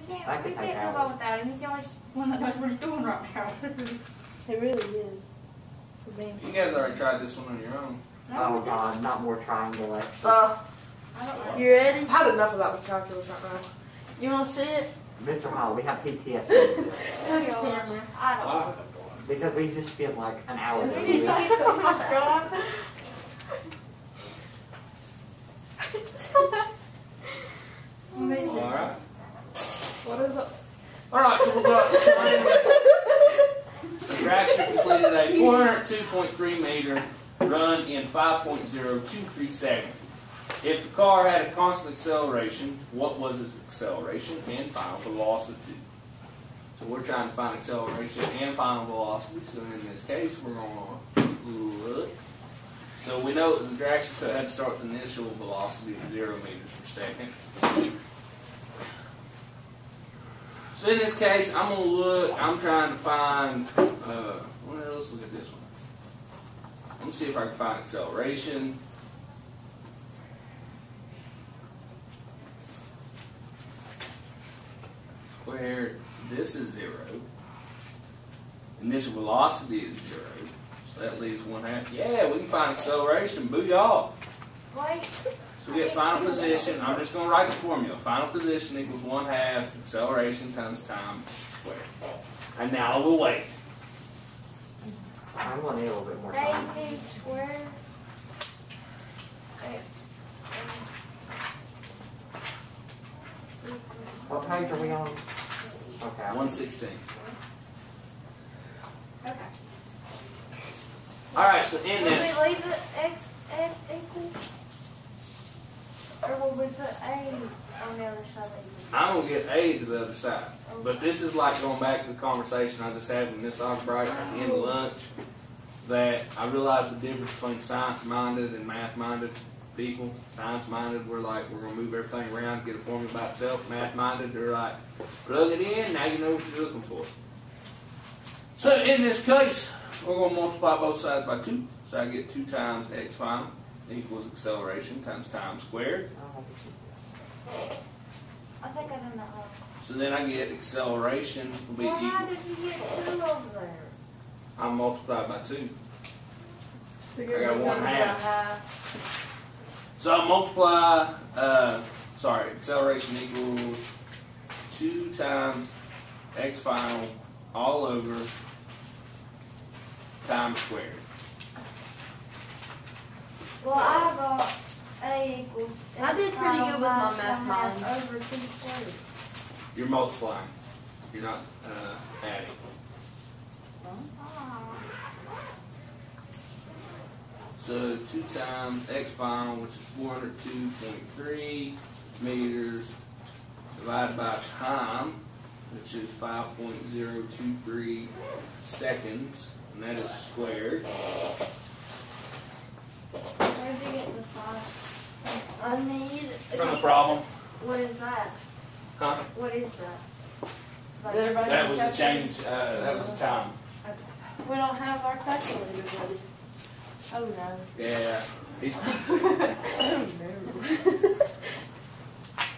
We can't move on without him. He's the only one that knows what he's doing right now. It really is. You guys already tried this one on your own. Oh God, not more triangle X. I don't know. You ready? I've had enough of that with calculus right now. You want to see it? Mr. Hall, we have PTSD. Tell you all, I don't know. Because we just spent like an hour We doing need to this. get the fuck going. Alright. What is it? Alright, so we've got the traction completed a 402.3 meter run in 5.023 seconds. If the car had a constant acceleration, what was its acceleration and final velocity? So we're trying to find acceleration and final velocity. So in this case, we're going to look. So we know it was a traction, so it had to start with the initial velocity of 0 meters per second. So in this case, I'm going to look, I'm trying to find, let's look at this one. I'm going to see if I can find acceleration. Where this is 0. Initial velocity is 0. So that leaves 1/2. Yeah, we can find acceleration. Booyah! Wait. So we get final position. I'm just going to write the formula. Final position equals 1/2 acceleration times time squared. And now we'll wait. I'm going to need a little bit more time. AT squared. What page are we on? Okay. 116. Okay. Alright, so in Will this, we leave it x equal? Or will we put a on the other side of equal? I'm going to get A to the other side. But this is like going back to the conversation I just had with Miss Albright at the end of lunch, that I realized the difference between science-minded and math-minded people. Science-minded, we're like, we're going to move everything around, get a formula by itself. Math-minded, they're like, plug it in, now you know what you're looking for. So in this case, we're going to multiply both sides by 2. So I get 2 times x final equals acceleration times time squared. I think I done that wrong. So then I get acceleration will be Well, how equal. did you get 2 over there? I multiplied by 2. So I got 1/2. So I multiply, acceleration equals 2 times x final all over time squared. Well, I got a equals. I did pretty good with my math minus mind. 1/2 over 2 squared. You're multiplying. You're not adding. So 2 times x final, which is 402.3 meters, divided by time, which is 5.023 seconds, and that is squared. Where did you get the 5? I need. From the problem. What is that? Huh? What is that? Like, Everybody That have was a a change, that was the time. We don't have our calculator ready. Oh no. Yeah. He's Oh no.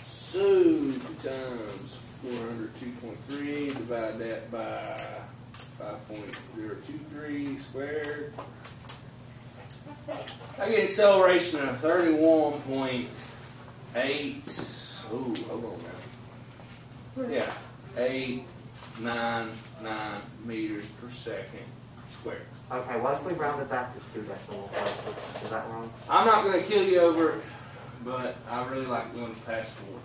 So 2 times 402.3, divide that by 5.023 squared. I get acceleration of 31.8. Oh, hold on now. Yeah, 899 meters per second squared. Okay, what if we round it back to 2 decimal places? Is that wrong? I'm not going to kill you over it, but I really like going past 4.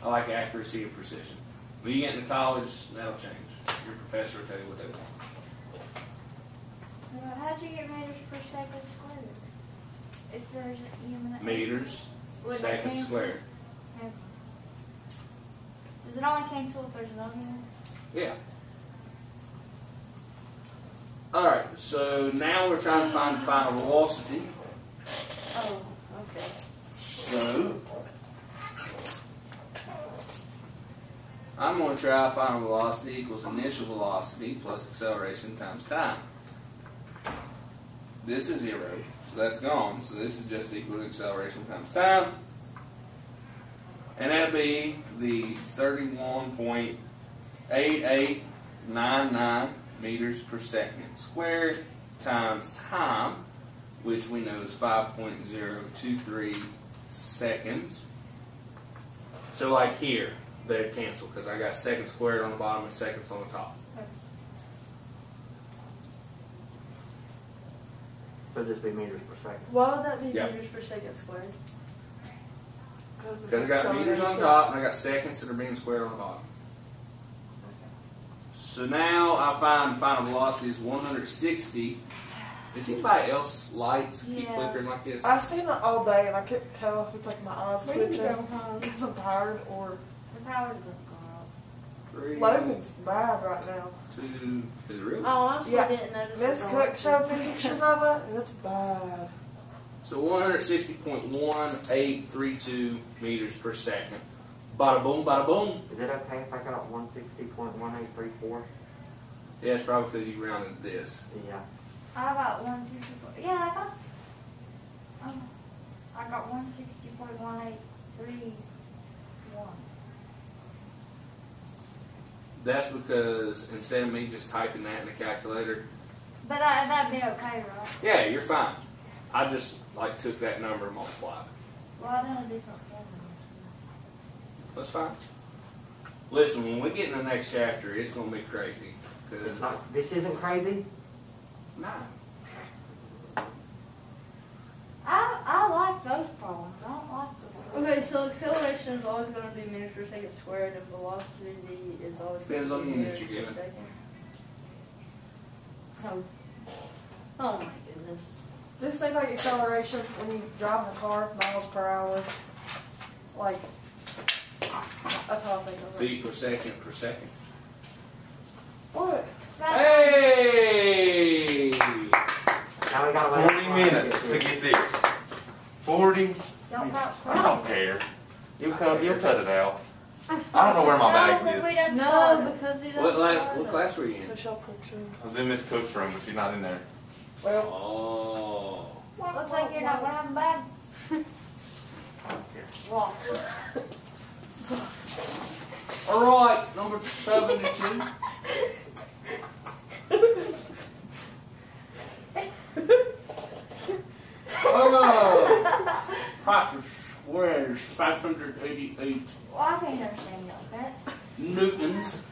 I like accuracy and precision. When you get into college, that'll change. Your professor will tell you what they want. How'd you get meters per second squared? If there's an M and an Meters, Would that second cancel? squared. Does it only cancel if there's another one? Yeah. Alright, so now we're trying to find the final velocity. Oh, okay. So, I'm going to try final velocity equals initial velocity plus acceleration times time. This is 0, so that's gone. So this is just equal to acceleration times time. And that'd be the 31.8899 meters per second squared times time, which we know is 5.023 seconds. So like here, they'd cancel because I got seconds squared on the bottom and seconds on the top. So it'd just be meters per second. Why would that be Yep. meters per second squared? Because I got meters on top and I got seconds that are being squared on the bottom. So now I find final velocity is 160. Does anybody else lights keep Yeah. flickering like this? I've seen it all day and I couldn't tell if it's like my eyes We need to twitching go home. because I'm tired or The power doesn't go 3, Logan's bad right now. 2, is it real? Oh, I honestly Yeah. didn't notice. Miss the Cook lights. showed me pictures of it and it's bad. So 160.1832 meters per second. Bada boom, bada boom. Is it okay if I got 160.1834? Yeah, it's probably because you rounded this. Yeah. I got 164. Yeah, I got 160.1831. That's because instead of me just typing that in the calculator, But that'd be okay, right? yeah, you're fine. I just like took that number and multiplied it. Well, I done a different formula. That's fine. Listen, when we get in the next chapter, it's going to be crazy. It's Cause not, this isn't crazy? nah. I like those problems. I don't like the ones. Okay, so acceleration is always going to be meters per second squared, and velocity is always Depends going on to the be units meters you're per given. second. Oh my goodness. Just think like acceleration when you drive in a car, miles per hour. Like, that's how I think of it. Feet per second per second. What? Hey! Now we got 40 minutes to get this. 40 Don't minutes. go I don't care. You'll cut it out. I don't know where my bag is. No, because he doesn't. What class were you in? Michelle picture. I was in Miss Cook's room, but she's not in there. Well, Oh. Looks like you're not gonna have a bag. I don't care. Alright, number 72. Oh, Proctor squares 588 Well, I can't understand y'all, okay? newtons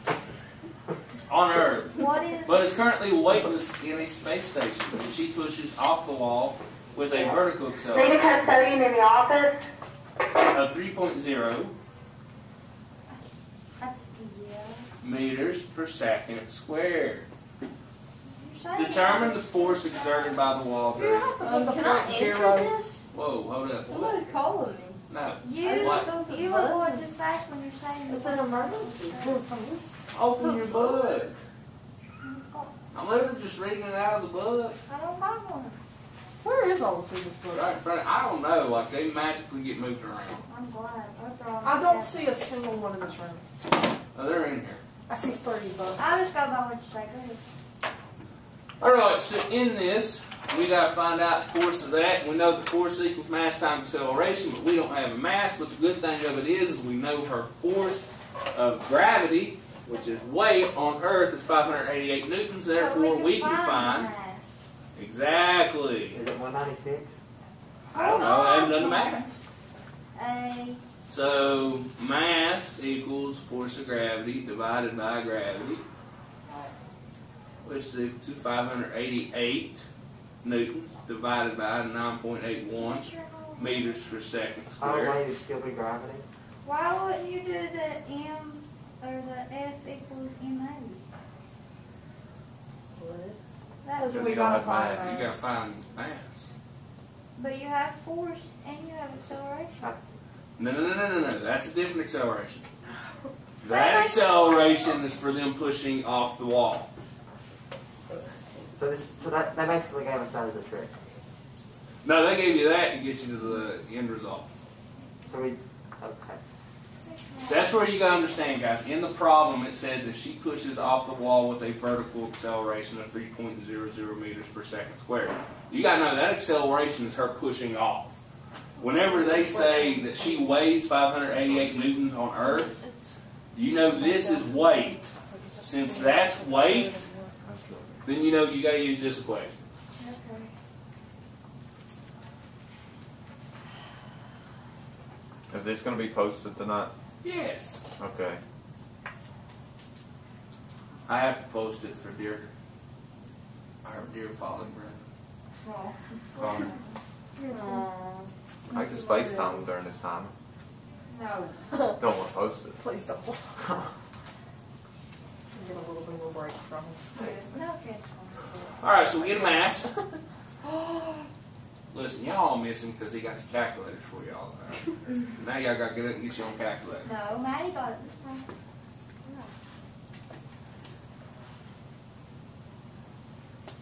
on Earth, What is... but is currently weightless in a space station, which she pushes off the wall with a vertical David acceleration has studying in the office. of 3.0 That's... Yeah. meters per second squared. You're saying... Determine the force exerted by the wall do you during... have to put the Can I front answer zero? this? Whoa, hold up. What? Somebody's calling me. No. You What? were going too fast when you're saying... It's an emergency. Open your book. I'm literally just reading it out of the book. I don't buy one. Where is all the physics Right books? in front of, I don't know, like they magically get moved around. I'm glad. That's all I don't see a single one in this room. Oh, they're in here. I see 30 books. I'll just go by what you say. Go ahead. Alright, so in this, we got to find out the force of that. We know the force equals mass times acceleration, but we don't have a mass. But the good thing of it is we know her force of gravity, which is weight on Earth, is 588 newtons. Therefore, we can find... mass. Exactly. Is it 196? I don't know, I haven't done the math. A... So, mass equals force of gravity divided by gravity, which is equal to 588 newtons divided by 9.81 meters per second Our squared. weight would still be gravity. Why wouldn't you do the M or the F equals MA? That's, Because Because we you don't gotta have find mass. You gotta mass. find mass. but you have force and you have acceleration. That's, No. That's a different acceleration. That acceleration is for them pushing off the wall. so that they basically gave us that as a trick. No, they gave you that to get you to the end result. So we, okay. That's where you gotta understand, guys. In the problem, it says if she pushes off the wall with a vertical acceleration of 3.00 meters per second squared. You gotta know that acceleration is her pushing off. whenever they say that she weighs 588 newtons on Earth, you know this is weight. Since that's weight, then you know you got to use this equation. Okay. Is this going to be posted tonight? Yes. Okay. I have to post it for our dear fallen brother. Oh. Connor. I just FaceTime him during this time. No. Don't want to post it. Please don't. Get a little bit of a break from him. No, okay, it's fine. Alright, so we get a mass. Listen, y'all all miss him because he got the calculators for y'all. Now y'all got to get up and get your own calculator. No, Maddie got it this time.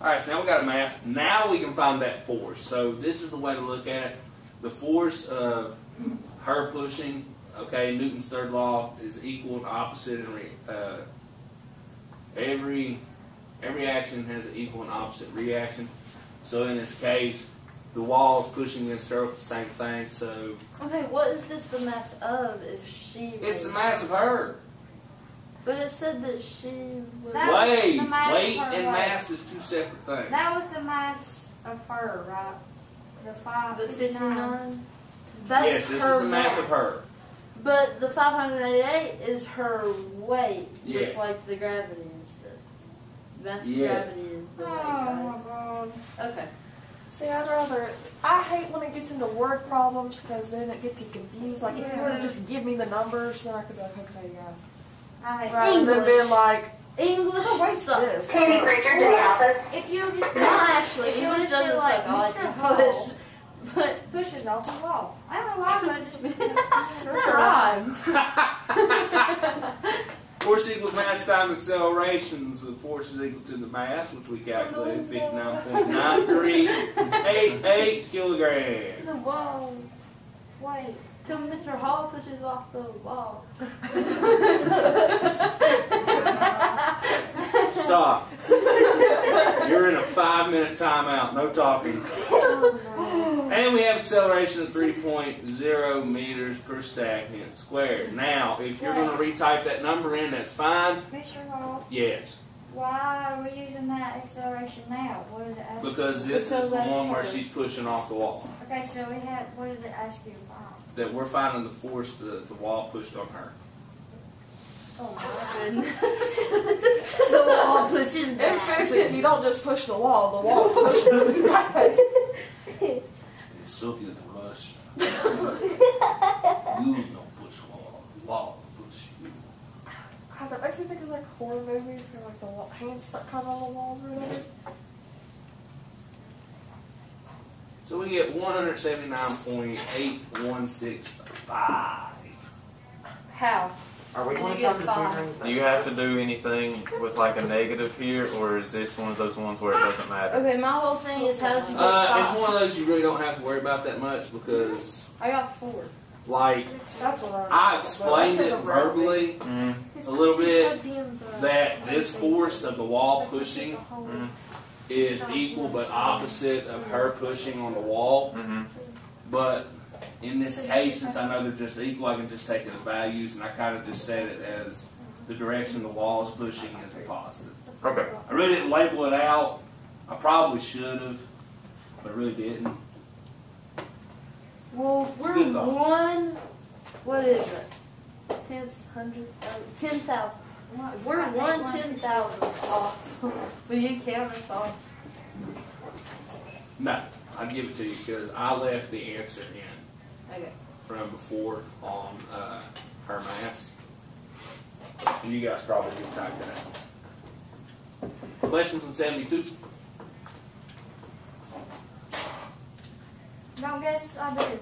No. Alright, so now we got a mass. Now we can find that force. So this is the way to look at it. The force of her pushing, okay, Newton's third law is equal and opposite. Every action has an equal and opposite reaction. So in this case, the wall's pushing against her with the same thing. So Okay, what is this the mass of if she it's the weighs- mass of her. But it said that she was... That was Weight, the mass weight of her and weight. mass is two separate things. That was the mass of her, right? The The 559. 59? That's Yes, this her is the mass of her. But the 588 is her weight Yes. with like the gravity and stuff. Mass of Yeah. gravity is the weight, Oh right? my god. Okay. See, I hate when it gets into word problems because then it gets you confused. Like, if you were to just give me the numbers, then I could be like, okay, yeah. I hate Rather than English. being like, English sucks. this. Katie Preacher to the office. If you just No, actually, if you English just do doesn't like suck. I like Mr. to Hall, push. But pushes off the wall. I don't know why, but it just that rhymes. Force equals mass times accelerations. The force is equal to the mass, which we calculated 59.9388 kilograms. The wall. wait. Till Mr. Hall pushes off the wall. Stop. You're in a 5-minute timeout. No talking. And we have acceleration of 3.0 meters per second squared. Now, if you're going to retype that number in, that's fine. Mr. Hall, Yes. why are we using that acceleration now? What does it ask you? Because this Because is the that's one where harder. she's pushing off the wall. Okay, so we have, what did it ask you to find? That we're finding the force the wall pushed on her. Oh my goodness. The wall pushes In back. physics, you don't just push the wall pushes you back. It's something to rush. You don't push wall push you. God, that makes me think of like horror movies where like the hands stuck kind of on the walls or whatever. So we get 179.8165. How? Are we Did going you to get come to five? tutoring? Do you have to do anything with like a negative here, or is this one of those ones where it doesn't matter? Okay, my whole thing is how did you get It's five? one of those you really don't have to worry about that much because, I got 4. like, That's what I explained it verbally Mm, a little bit that this force of the wall pushing is equal but opposite of her pushing on the wall. mm-hmm. But in this case, since I know they're just equal, I can just take it as values, and I kind of just set it as the direction the wall is pushing is a positive. Okay. I really didn't label it out. I probably should have, but I really didn't. Well, we're Good thought. one. What is it? 10,000. If we're 10,000 off, will you count us off? No, I'd give it to you because I left the answer in Okay. from before on her mass. And you guys probably did type that out. Questions on 72? Don't guess I did.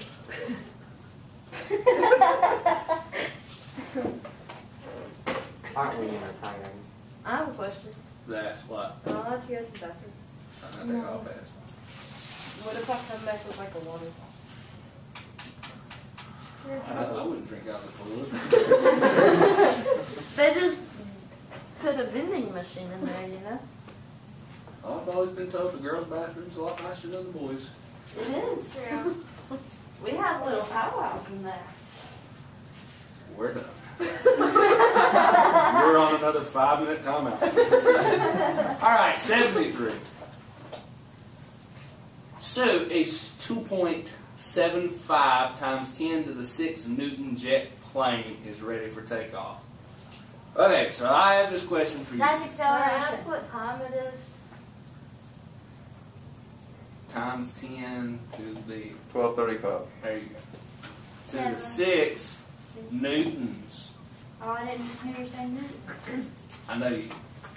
Aren't we entertaining? I have a question. That's what I'll let you go to the bathroom. I think I'll pass. What if I come back with like a water I wouldn't drink out of the toilet. They just put a vending machine in there, you know? I've always been told the girls' bathroom's a lot nicer than the boys. It is. Yeah. We have little powwows in there. We're done. We're on another 5-minute timeout. All right, 73. So a 2.75 times 10 to the 6 Newton jet plane is ready for takeoff. Okay, so I have this question for you. That's Can I acceleration. ask what time it is? Times 10 to the, 12:35. there you go. To the 7. 6 Newtons. Oh, I didn't hear you say Newton. I know you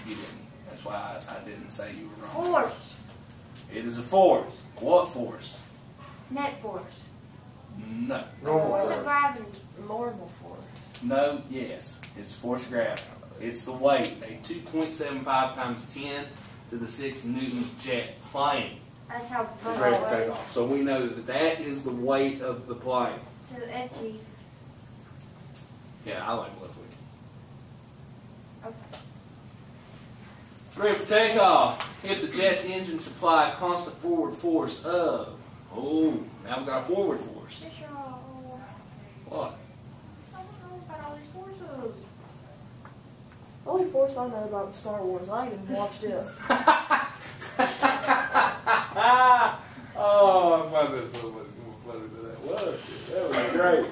didn't. That's why I didn't say you were wrong. Force. It is a force. What force? Net force. No. Normal Force of force. gravity. Normal force. No, yes. It's force of gravity. It's the weight. A 2.75 times 10 to the 6 Newton jet plane That's how is ready to take off. So we know that that is the weight of the plane. So FG. Yeah, I like left weight. Okay. It's ready for takeoff. If the jet's engine supply a constant forward force of, oh, now we've got a forward force. Fish are all. What? I don't know about all these forces. Only force I know about Star Wars. I ain't even watched it. Oh, I find that so much more funny than that was. That was great.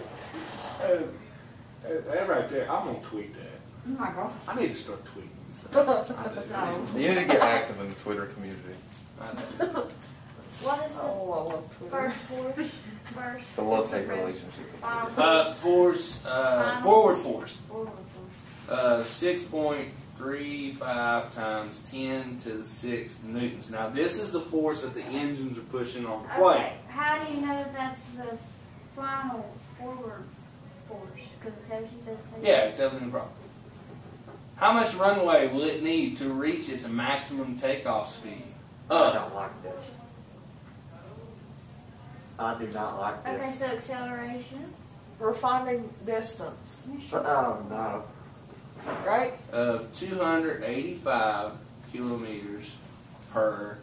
That right there, I'm going to tweet that. Oh my God. I need to start tweeting stuff. I do. You need to get active in the Twitter community. I do. What is the Oh, I love Twitter. first force? First. It's a love-hate relationship. Force, forward force. Forward force. 6.35 times 10 to the 6 newtons. Now, this is the force that the engines are pushing on the plane. Okay, how do you know that that's the final forward force? Because it tells you that. Yeah, it tells me the problem. How much runway will it need to reach its maximum takeoff speed? I don't like this. I do not like Okay, this. so acceleration. We're finding distance, Oh no. right? Of 285 kilometers per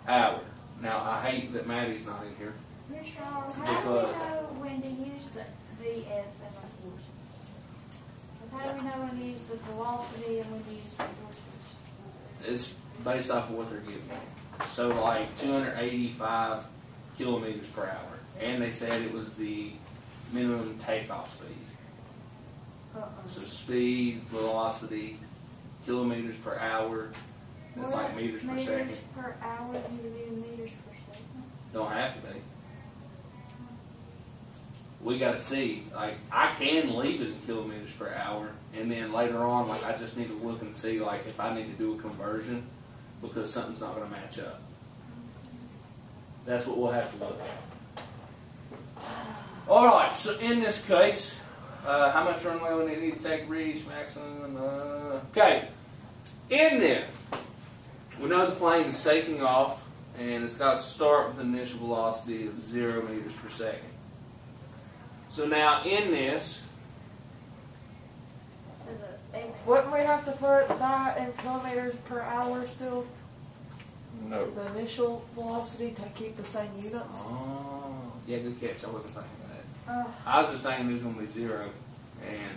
hour. Now, I hate that Maddie's not in here. Miss Shaw, how do we know when to use the VF and the forces? How do we know when to use the velocity and when to use the forces? It's based off of what they're giving me. So, like 285 kilometers per hour. And they said it was the minimum takeoff speed. So speed, velocity, kilometers per hour. That's like meters per second. Meters per hour, you do meters per second. Don't have to be. We got to see. Like, I can leave it in kilometers per hour, and then later on, like, I just need to look and see, like, if I need to do a conversion because something's not going to match up. That's what we'll have to look at. All right. So in this case, how much runway will it need to take to reach maximum? Okay. In this, we know the plane is taking off, and it's got to start with an initial velocity of 0 meters per second. So now in this, So the X. Wouldn't we have to put that in kilometers per hour still? No. The initial velocity to keep the same units? oh, yeah, good catch. I wasn't thinking of that. Oh, I was just thinking there's going to be 0, and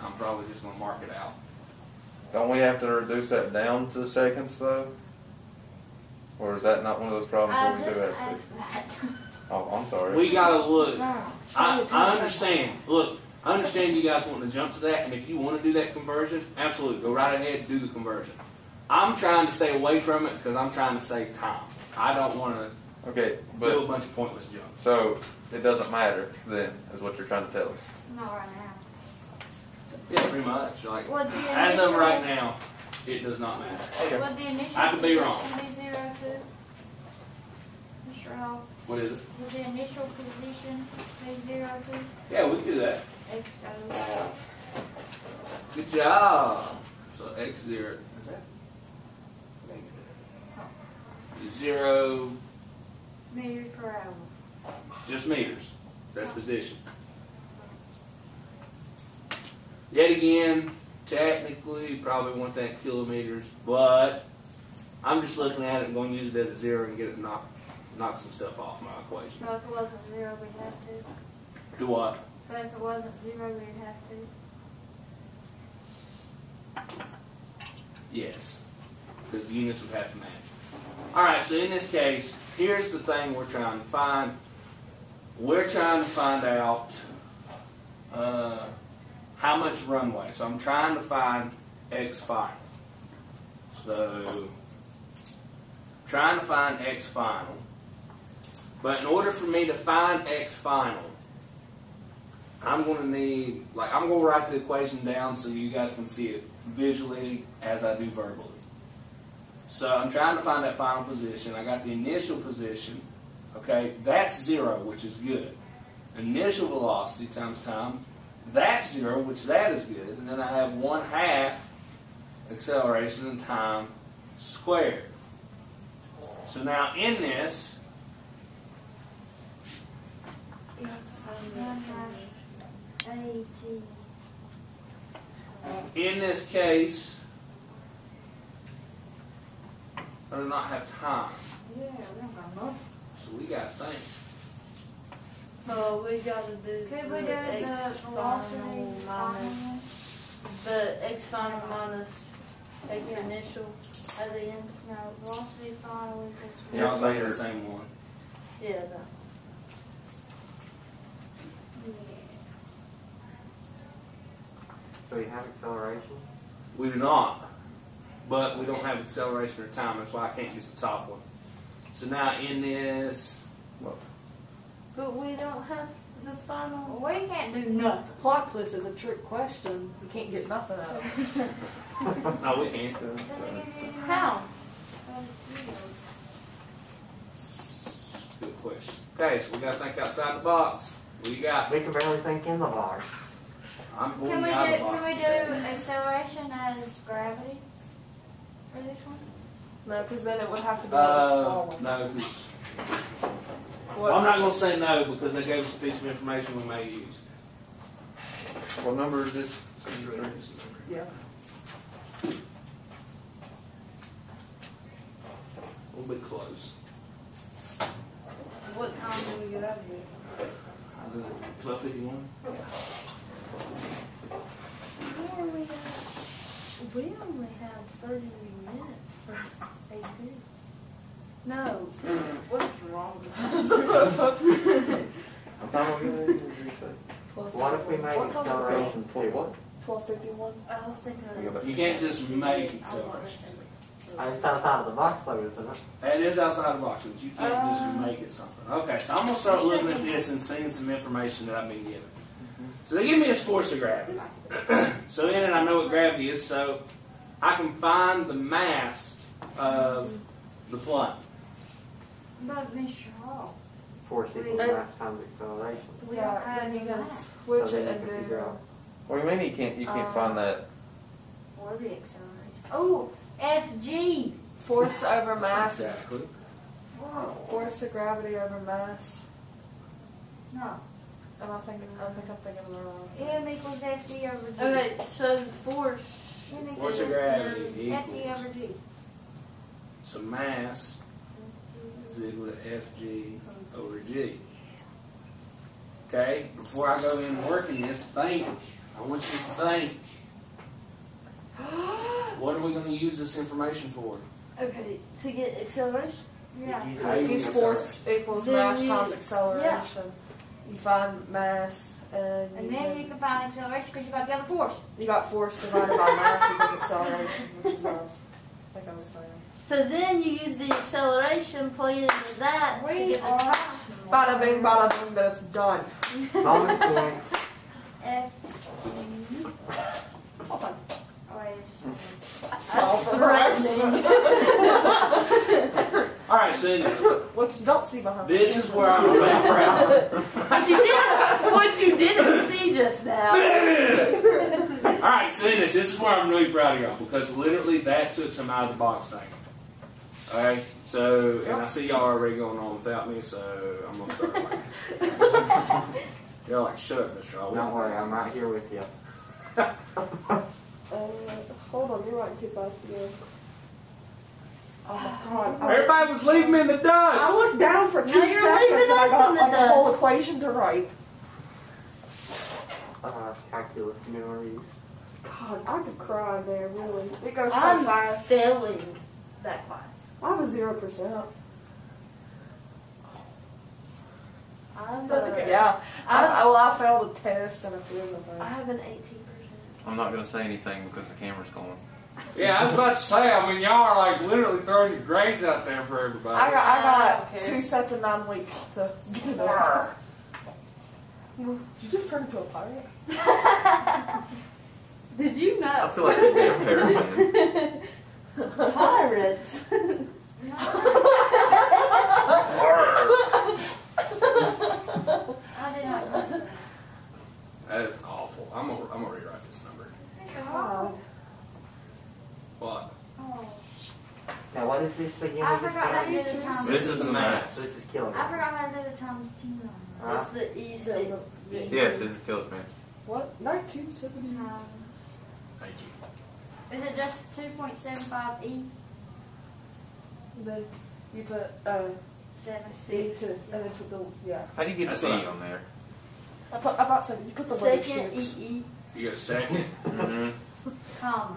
I'm probably just going to mark it out. Don't we have to reduce that down to seconds though? Or is that not one of those problems I where we do just have to? asked that. Oh, I'm sorry. We got to look. Wow. I understand. Look, I understand you guys wanting to jump to that, and if you want to do that conversion, absolutely, go right ahead and do the conversion. I'm trying to stay away from it because I'm trying to save time. I don't want to Okay, do a but bunch of pointless jumps. so it doesn't matter then, is what you're trying to tell us. Not right now. Yeah, pretty much. Like, Would the as of initial- right now, it does not matter. Would the initial I could be wrong. position be 0 too? Mr. Hall, What is it? would the initial position be 0 too? Yeah, we can do that. X O. Good job. So x0 is that? 0, Meters per hour. it's just meters. That's position. Yet again, technically, you probably want that kilometers, but I'm just looking at it and going to use it as a 0 and get it knocked knock some stuff off my equation. So if it wasn't zero, we'd have to. Do what? But if it wasn't zero, we'd have to. Yes, because the units would have to match. All right, so in this case, here's the thing we're trying to find. We're trying to find out how much runway. So I'm trying to find X final. So, trying to find X final. But in order for me to find X final, I'm going to need, I'm going to write the equation down so you guys can see it visually as I do verbally. So I'm trying to find that final position. I got the initial position. Okay, that's 0, which is good. Initial velocity times time, that's 0, which that is good. And then I have 1/2 acceleration in time squared. So now in this, You have to find the information. in this case, I do not have time. Yeah, we don't got nothing. So we got to think. Oh, we gotta do Could we do the the X velocity final final? minus, the X final minus X initial at the end? No, velocity final equals. Y'all think later. the same one. Yeah, no. So you have acceleration? We do not. But we don't have acceleration or time. That's why I can't use the top one. So now in this, But we don't have the final. Well, we can't do nothing. Plot twist is a trick question. You can't get nothing out of it. no, we can't. Does it give you any How? Good question. Okay, so we got to think outside the box. What do you got? We can barely think in the box. I'm going Can we out of the box. do acceleration as gravity for this one? No, because then it would have to be falling. No, 'cause- What? well, I'm not going to say no because they gave us a piece of information we may use. What number is this? 63? Yeah. We'll be close. What time do we get out of here? 12:51. We only have 30 minutes for AP. No. What is wrong with What time are we gonna do, did you say? What if we make What time is it? acceleration 20 2? what? 12:51. I was thinking We go back. You can't just make acceleration. It's outside of the box though, isn't it? That is outside the box, but you can't just make it something. Okay, so I'm going to start looking at this and seeing some information that I've been given. So they give me a force of gravity. So in it I know what gravity is, so I can find the mass of the plane. But Mr. Hall, Force equals mass times acceleration. we don't Yeah, have then you any can mass. switch So it then and you can do. figure out. What do you mean you can't find that? Or the acceleration. Oh, FG. Force over mass. Exactly. Whoa. Force of gravity over mass. No. And I'm thinking of the wrong. M equals FG over G. Okay, so the force. M Force equals of gravity FG equals. over G. So mass is equal to FG over G. Okay, before I go in working this, think. I want you to think. What are we going to use this information for? Okay, to get acceleration? Yeah. Use How you Use use force equals Then mass you- times acceleration. You find mass and And then you can find acceleration because you got the other force. you got force divided by mass equals acceleration, which is what I think I was saying. So then you use the acceleration, plug it into that to We get the are time. Bada bing, bada boom, then it's done. Bonus points. FG. Oh, wait, Fall for the rest. All right, so anyway, What you don't see behind this is where I'm really proud. What you didn't see just now. All right, so this is where I'm really proud of y'all because literally that took some out of the box thing. All right, so and I see y'all already going on without me, so I'm gonna start. You're like, shut up, Mr. Hall. Don't worry, I'm right here with you. hold on, you're writing too fast again. Oh my god. Everybody was leaving me in the I dust. looked down for 2 Now you're seconds leaving and I us got in the like the whole dust. equation to write. Calculus memories. God, I could cry there, really. It goes so I'm fast. failing that class. I have a 0%. I'm Yeah. I failed the test and I failed the I have an 18%. I'm not gonna say anything because the camera's going. Yeah, I was about to say, I mean, y'all are like literally throwing your grades out there for everybody. I got Okay. 2 sets of 9 weeks to get it over. Did you just turn into a pirate? Did you I know? feel like you'd be a parrot. Pirates. I did not know that. That is awful. I'm gonna rewrite this number. God. What? Oh. Now what is this again? I Is this forgot how to do kilograms? the times. This is the So mass. this is I kilograms. forgot how to do the times 10. Huh? It's the E6. Yes, this is kilograms. What? 1970. Thank you. Is it just 2.75 E? Then you put 76. C to, and then put the, yeah. How do you get That's the what E I- on there? About 7. You put the letter Second 6. EE, You got a second, Mm-hmm. comma.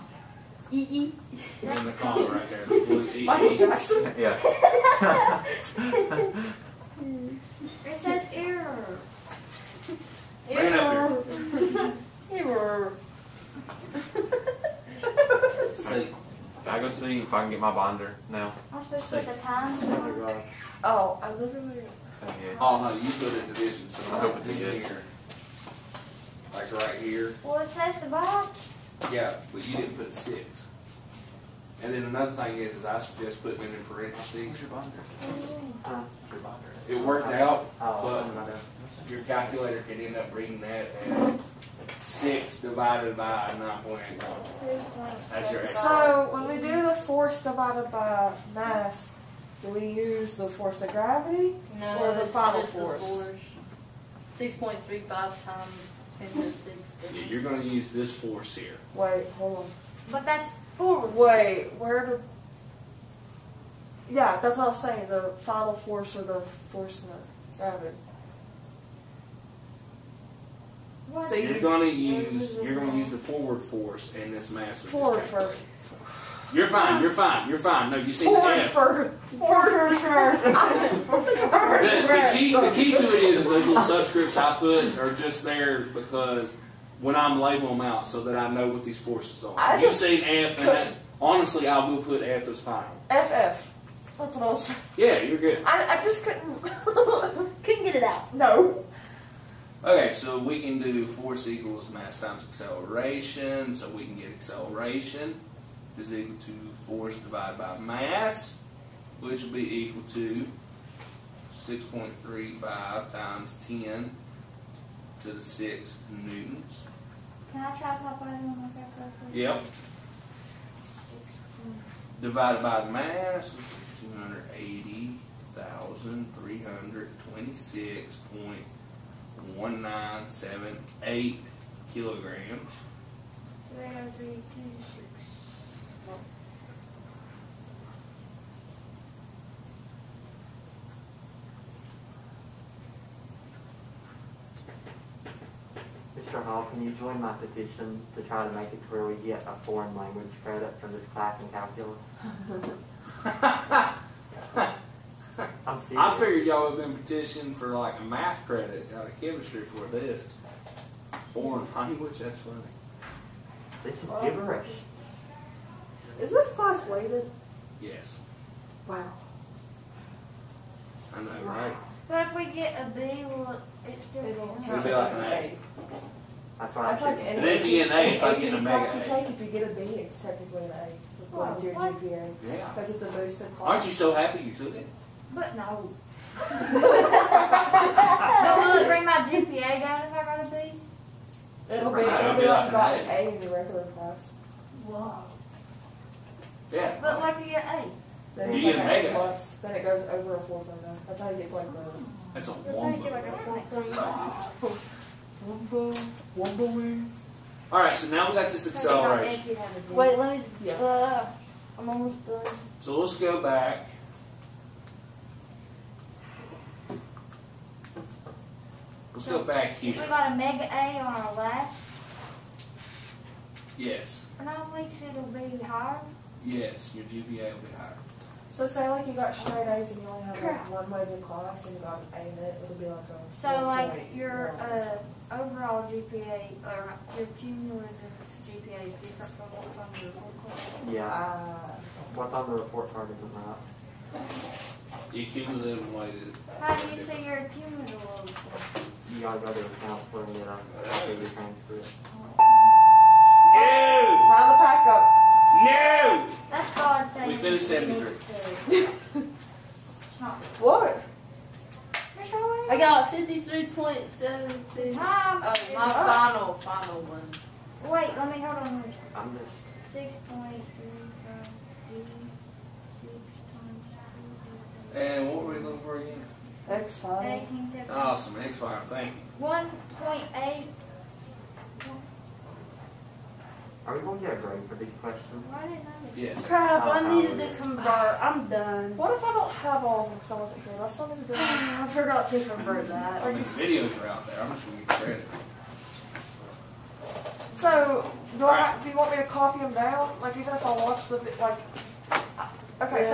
EE. and then the comma right there. The blue E. Michael Jackson? Yeah. It says error. Bring it up here. Error. See, I go see if I can get my binder now. I'm supposed to put the times Oh my on. god. Oh, I literally. Yeah. oh no, you put it division, so I'll go like with this this. here. Like right here. Well, it says divide. Yeah, but you didn't put 6. And then another thing is I suggest putting it in parentheses. your binder? Huh? Your binder. It worked out, Oh, but your calculator can end up reading that as 6 divided by 9.81. That's your extra. So, when we do the force divided by mass, do we use the force of gravity? No, Or the it's final just the force. 6.35 times 10 to the 6. Yeah, you're going to use this force here. Wait, hold on. But that's forward. Wait, where did... Yeah, that's what I was saying, the final force or the force of gravity. What? So you You're use going to use the forward force in this mass. we just forward calculated. first. You're fine. No, you see the Forward F. first. Forward first. The key to it is those little subscripts I put are just there because when I'm labeling them out so that I know what these forces are. I You just- see F, and that, honestly, I will put F as final. FF. That's what I was trying Yeah, you're good. I just couldn't. Couldn't get it out. No. Okay, so we can do force equals mass times acceleration. So we can get acceleration is equal to force divided by mass, which will be equal to 6.35 times 10 to the 6 newtons. Can I try calculating on my calculator? Yep. Divided by the mass, which is 280,326.1978 kilograms. 303.26. Mr. Hall, can you join my petition to try to make it to where we get a foreign language credit from this class in calculus? I'm serious. I figured y'all would have been petitioning for like a math credit out of chemistry for this. Foreign language, that's funny. This is gibberish. Is this class weighted? Yes, Wow. I know, right? But if we get a B, will it still It'll It'll be like an A. That's what I'm That's like saying. any And then if you get an A, it's like AP getting a class mega you A. take, if you get a B, it's technically an A. According to your What? GPA. Yeah. Because it's a boosted class. Aren't you so happy you took it? But no. But will it bring my GPA down if I got a B? It'll be, Right, it'll be like an about A. an A in the regular class. Whoa. Yeah. But what if you get A? Then You it's get like a an A mega A. plus. Then it goes over a 4.0. That's how you get like the That's a It'll one. take you like a 4.0. All right, so now we got this acceleration. Wait, let me. Yeah. I'm almost done. So let's go back. Let's go back We here. got a mega A on our last, Yes, for 9 weeks it'll be higher. yes, your GPA will be higher. So say like you got straight A's and you only have like one way to class and you got an A in it, it'll be like a. So like your overall GPA, or your cumulative GPA is different from what's on your report card. Yeah, what's on the report card isn't right. The cumulative and weighted. How do you see your cumulative? You gotta go to the counselor and get a figure transcript. No! Time to pack up. No! That's God saying. We finished you need 73. to- It's not. What? What's wrong with I got 53.72. Mom, Oh, my final one. wait, let me hold on. I missed. 6.35 6 times And what were we looking for again? X 2, file. 18, Awesome, X-Fire, thank you. 1.8. Are we gonna get a grade for these questions? Why didn't I? Yes. Crap, Oh, I needed yeah. to convert. I'm done. What if I don't have all of them because I wasn't here? I still need to do it. I forgot to convert that. I mean, the videos are out there. I'm just going to get credit. So, do you want me to copy them down? Like even if I watch the, okay, so